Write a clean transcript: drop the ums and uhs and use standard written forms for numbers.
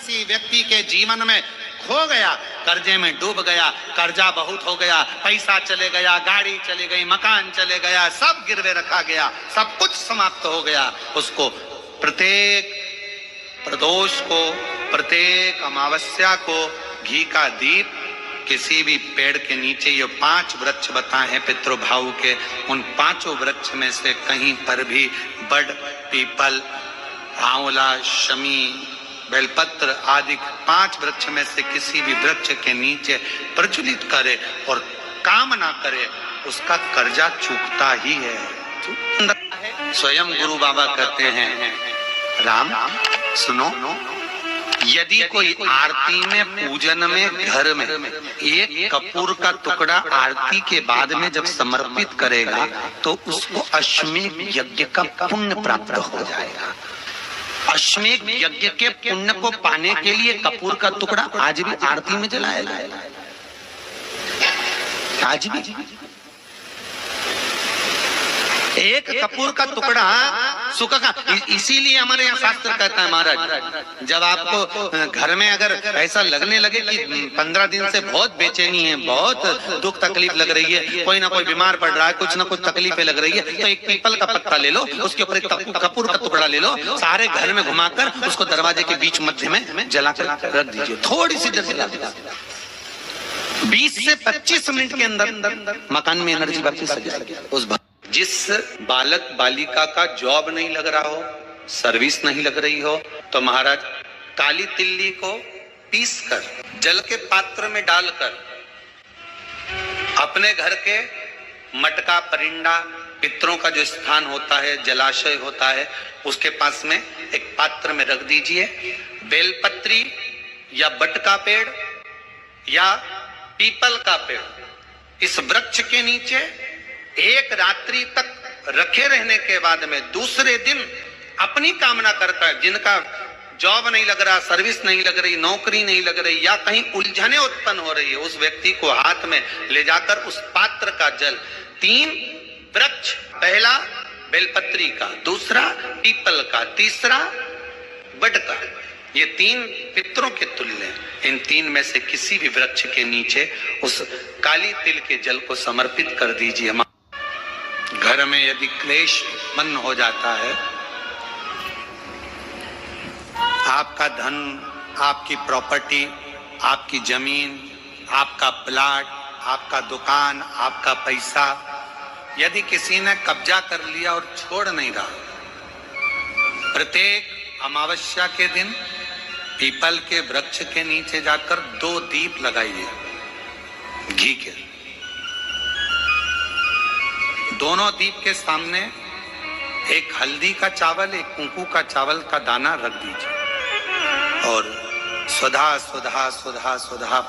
किसी व्यक्ति के जीवन में खो गया, कर्जे में डूब गया, कर्जा बहुत हो गया, पैसा चले गया, गाड़ी चली गई, मकान चले गया, सब गिरवे रखा गया, सब कुछ समाप्त हो गया, उसको प्रत्येक प्रदोष को, प्रत्येक अमावस्या को घी का दीप किसी भी पेड़ के नीचे, ये 5 वृक्ष बताए हैं पितृभाव के, उन 5 वृक्ष में से कहीं पर भी बड़, पीपल, आंवला, शमी, बेलपत्र आदि 5 वृक्ष में से किसी भी वृक्ष के नीचे प्रज्वलित करे और काम ना करे, उसका कर्जा चूकता ही है। स्वयं गुरु बाबा कहते हैं, राम सुनो, यदि कोई आरती में, पूजन में, घर में एक कपूर का टुकड़ा आरती के बाद में जब समर्पित करेगा तो उसको अश्वमेध यज्ञ का पुण्य प्राप्त हो जाएगा। अश्वमेध यज्ञ के पुण्य को पाने के लिए कपूर का टुकड़ा आज भी आरती में जलाया जाएगा, आज भी एक कपूर का टुकड़ा सुखा का। इसीलिए हमारे यहाँ शास्त्र कहता है महाराज, जब आपको घर में अगर ऐसा लगने लगे कि 15 दिन से बहुत बेचैनी है, बहुत दुख तकलीफ लग रही है, कोई ना कोई बीमार पड़ रहा है, कुछ ना कुछ तकलीफें लग रही है, तो एक पीपल का पत्ता ले लो, उसके ऊपर एक कपूर का टुकड़ा ले लो, सारे घर में घुमाकर उसको दरवाजे के बीच मध्य में जलाकर रख दीजिए, थोड़ी सी देर जला दीजिए, 20 से 25 मिनट के अंदर मकान में एनर्जी वापस आ जाएगी। उस जिस बालक बालिका का जॉब नहीं लग रहा हो, सर्विस नहीं लग रही हो, तो महाराज काली तिल्ली को पीसकर जल के पात्र में डालकर अपने घर के मटका, परिंडा, पितरों का जो स्थान होता है, जलाशय होता है, उसके पास में एक पात्र में रख दीजिए। बेलपत्री या बट का पेड़ या पीपल का पेड़, इस वृक्ष के नीचे एक रात्रि तक रखे रहने के बाद में दूसरे दिन अपनी कामना करता है, जिनका जॉब नहीं लग रहा, सर्विस नहीं लग रही, नौकरी नहीं लग रही या कहीं उलझने उत्पन्न हो रही है, उस व्यक्ति को हाथ में ले जाकर उस पात्र का जल 3 वृक्ष, पहला बेलपत्री का, दूसरा पीपल का, तीसरा बट का, ये 3 पितरों के तुल्य, इन 3 में से किसी भी वृक्ष के नीचे उस काली तिल के जल को समर्पित कर दीजिए। घर में यदि क्लेश उत्पन्न हो जाता है, आपका धन, आपकी प्रॉपर्टी, आपकी जमीन, आपका प्लाट, आपका दुकान, आपका पैसा, यदि किसी ने कब्जा कर लिया और छोड़ नहीं रहा, प्रत्येक अमावस्या के दिन पीपल के वृक्ष के नीचे जाकर 2 दीप लगाइए घी के, दोनों दीप के सामने एक हल्दी का चावल, एक कुंकू का चावल का दाना रख दीजिए और सुधा सुधा सुधा सुधा